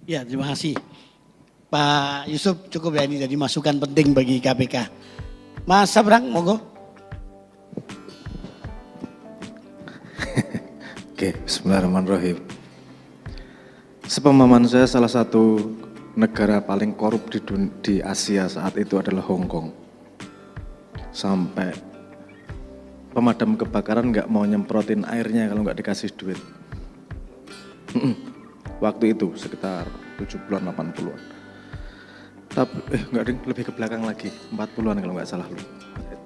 Ya, terima kasih. Pak Yusuf cukup ya, ini jadi masukan penting bagi KPK. Mas Sabrang, monggo. Oke, bismillahirrahmanirrahim. Sepemahaman saya salah satu negara paling korup di Asia saat itu adalah Hong Kong. Sampai pemadam kebakaran nggak mau nyemprotin airnya kalau nggak dikasih duit. Waktu itu sekitar 70-an, 80-an. Tapi, nggak ding, lebih ke belakang lagi, 40-an kalau nggak salah.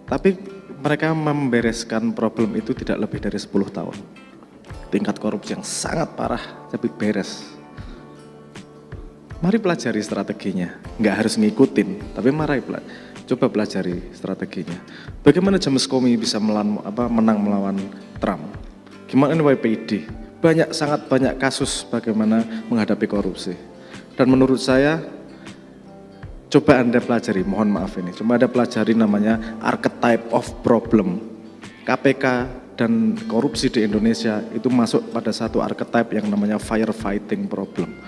Tapi mereka membereskan problem itu tidak lebih dari 10 tahun. Tingkat korupsi yang sangat parah, tapi beres. Mari pelajari strateginya, nggak harus ngikutin, tapi coba pelajari strateginya. Bagaimana James Comey bisa menang melawan Trump? Gimana NYPD? Sangat banyak kasus bagaimana menghadapi korupsi. Dan menurut saya, coba Anda pelajari, mohon maaf ini, coba Anda pelajari namanya archetype of problem. KPK dan korupsi di Indonesia itu masuk pada satu archetype yang namanya firefighting problem.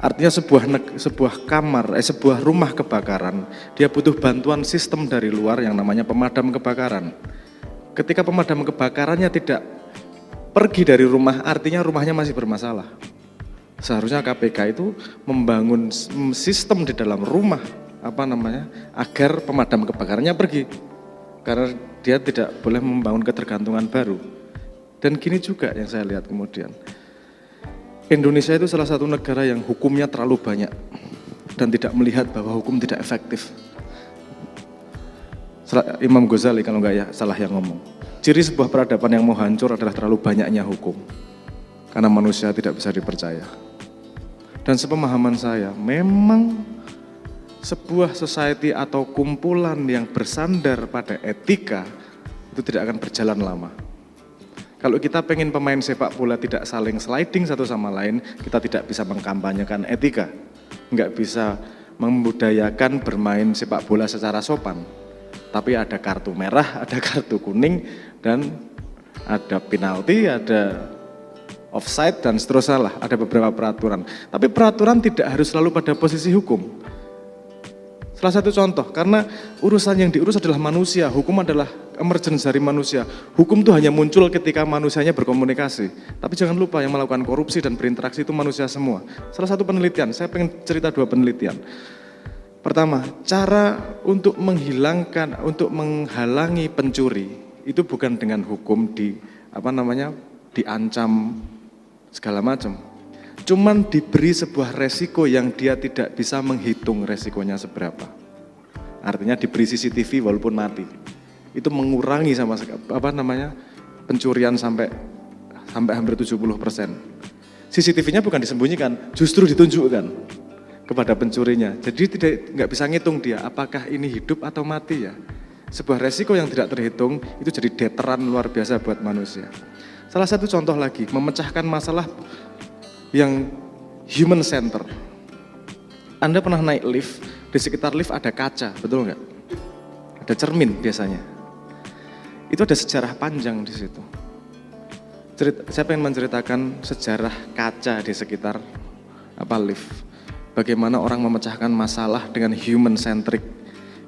Artinya sebuah rumah kebakaran, dia butuh bantuan sistem dari luar yang namanya pemadam kebakaran. Ketika pemadam kebakarannya tidak pergi dari rumah, artinya rumahnya masih bermasalah. Seharusnya KPK itu membangun sistem di dalam rumah, agar pemadam kebakarannya pergi. Karena dia tidak boleh membangun ketergantungan baru. Dan gini juga yang saya lihat kemudian. Indonesia itu salah satu negara yang hukumnya terlalu banyak dan tidak melihat bahwa hukum tidak efektif. Imam Ghazali kalau nggak salah yang ngomong. Ciri sebuah peradaban yang mau hancur adalah terlalu banyaknya hukum. Karena manusia tidak bisa dipercaya. Dan sepemahaman saya, memang sebuah society atau kumpulan yang bersandar pada etika itu tidak akan berjalan lama. Kalau kita pengen pemain sepak bola tidak saling sliding satu sama lain, kita tidak bisa mengkampanyekan etika. Nggak bisa membudayakan bermain sepak bola secara sopan. Tapi ada kartu merah, ada kartu kuning, dan ada penalti, ada offside, dan seterusnya lah. Ada beberapa peraturan. Tapi peraturan tidak harus selalu pada posisi hukum. Salah satu contoh, karena urusan yang diurus adalah manusia, hukum adalah emergence dari manusia. Hukum itu hanya muncul ketika manusianya berkomunikasi. Tapi jangan lupa yang melakukan korupsi dan berinteraksi itu manusia semua. Salah satu penelitian, saya pengen cerita 2 penelitian. Pertama, cara untuk menghalangi pencuri itu bukan dengan hukum diancam segala macam. Cuman diberi sebuah resiko yang dia tidak bisa menghitung resikonya seberapa. Artinya diberi CCTV walaupun mati. Itu mengurangi pencurian sampai hampir 70%. CCTV-nya bukan disembunyikan, justru ditunjukkan kepada pencurinya. Jadi nggak bisa ngitung dia apakah ini hidup atau mati ya. Sebuah resiko yang tidak terhitung itu jadi deteran luar biasa buat manusia. Salah satu contoh lagi, memecahkan masalah yang human center. Anda pernah naik lift, di sekitar lift ada kaca, betul nggak? Ada cermin biasanya. Itu ada sejarah panjang di situ. Saya pengen menceritakan sejarah kaca di sekitar lift. Bagaimana orang memecahkan masalah dengan human centric.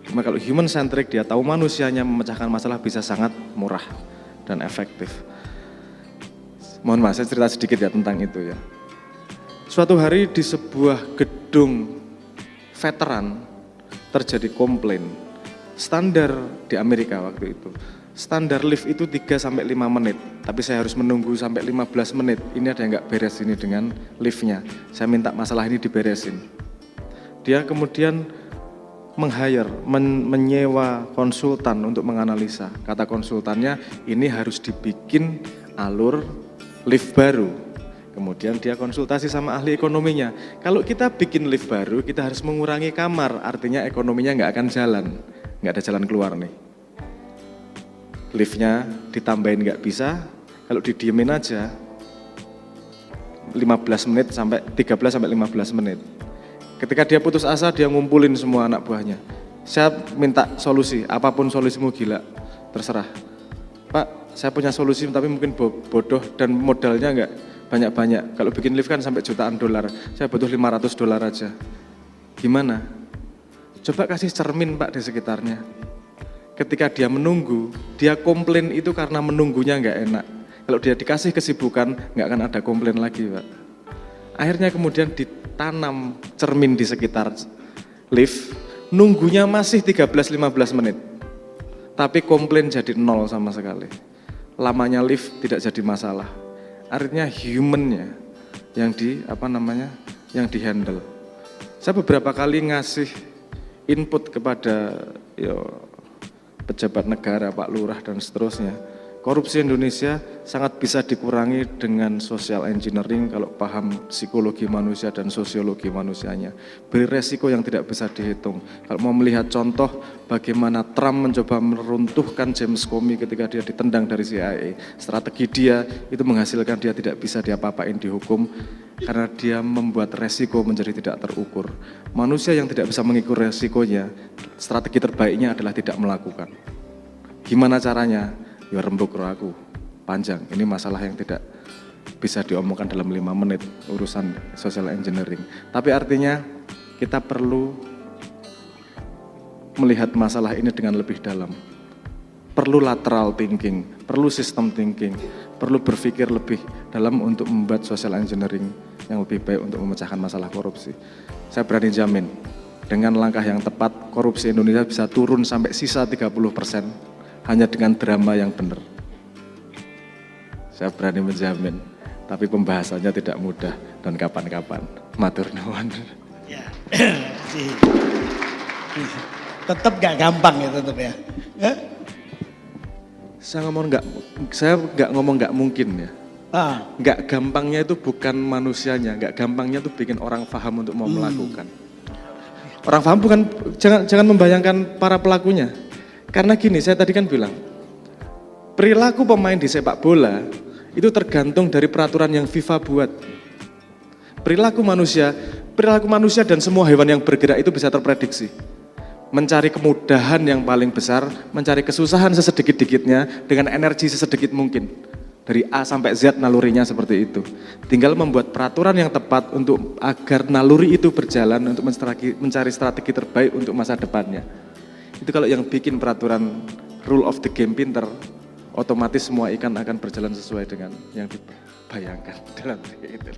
Kalau human centric dia tahu manusianya memecahkan masalah bisa sangat murah dan efektif. Mohon maaf, saya cerita sedikit ya tentang itu ya. Suatu hari di sebuah gedung veteran terjadi komplain. Standar di Amerika waktu itu, standar lift itu 3-5 menit, tapi saya harus menunggu sampai 15 menit. Ini ada yang nggak beres ini dengan liftnya. Saya minta masalah ini diberesin. Dia kemudian menyewa konsultan untuk menganalisa. Kata konsultannya, ini harus dibikin alur lift baru. Kemudian dia konsultasi sama ahli ekonominya. Kalau kita bikin lift baru, kita harus mengurangi kamar, artinya ekonominya nggak akan jalan. Nggak ada jalan keluar nih. Liftnya ditambahin nggak bisa, kalau didiemin aja 13-15 menit. Ketika dia putus asa, dia ngumpulin semua anak buahnya. Saya minta solusi, apapun solusimu gila, terserah. Pak, saya punya solusi tapi mungkin bodoh dan modalnya banyak-banyak. Kalau bikin lift kan sampai jutaan dolar, saya butuh 500 dolar aja. Gimana? Coba kasih cermin Pak di sekitarnya. Ketika dia menunggu, dia komplain itu karena menunggunya nggak enak. Kalau dia dikasih kesibukan, nggak akan ada komplain lagi Pak. Akhirnya kemudian ditanam cermin di sekitar lift, nunggunya masih 13-15 menit. Tapi komplain jadi nol sama sekali. Lamanya lift tidak jadi masalah. Artinya human-nya yang yang dihandle. Saya beberapa kali ngasih input kepada pejabat negara, Pak Lurah dan seterusnya. Korupsi Indonesia sangat bisa dikurangi dengan social engineering kalau paham psikologi manusia dan sosiologi manusianya. Beri resiko yang tidak bisa dihitung. Kalau mau melihat contoh bagaimana Trump mencoba meruntuhkan James Comey ketika dia ditendang dari CIA. Strategi dia itu menghasilkan dia tidak bisa diapa-apain dihukum karena dia membuat resiko menjadi tidak terukur. Manusia yang tidak bisa mengukur resikonya, strategi terbaiknya adalah tidak melakukan. Gimana caranya? Ya rembuk roh aku, panjang. Ini masalah yang tidak bisa diomongkan dalam 5 menit, urusan social engineering. Tapi artinya kita perlu melihat masalah ini dengan lebih dalam. Perlu lateral thinking, perlu system thinking, perlu berpikir lebih dalam untuk membuat social engineering yang lebih baik untuk memecahkan masalah korupsi. Saya berani jamin, dengan langkah yang tepat, korupsi Indonesia bisa turun sampai sisa 30%. Hanya dengan drama yang benar. Saya berani menjamin, tapi pembahasannya tidak mudah dan kapan-kapan. Matur nuwun. Ya, tetap gak gampang ya tetap ya. Saya nggak ngomong nggak mungkin ya. Nggak gampangnya itu bukan manusianya, nggak gampangnya itu bikin orang paham untuk mau melakukan. Orang paham bukan, jangan membayangkan para pelakunya. Karena gini, saya tadi kan bilang, perilaku pemain di sepak bola itu tergantung dari peraturan yang FIFA buat. Perilaku manusia dan semua hewan yang bergerak itu bisa terprediksi. Mencari kemudahan yang paling besar, mencari kesusahan sesedikit-dikitnya dengan energi sesedikit mungkin. Dari A sampai Z nalurinya seperti itu. Tinggal membuat peraturan yang tepat untuk agar naluri itu berjalan untuk mencari strategi terbaik untuk masa depannya. Itu kalau yang bikin peraturan rule of the game pinter, otomatis semua ikan akan berjalan sesuai dengan yang dibayangkan dalam itu.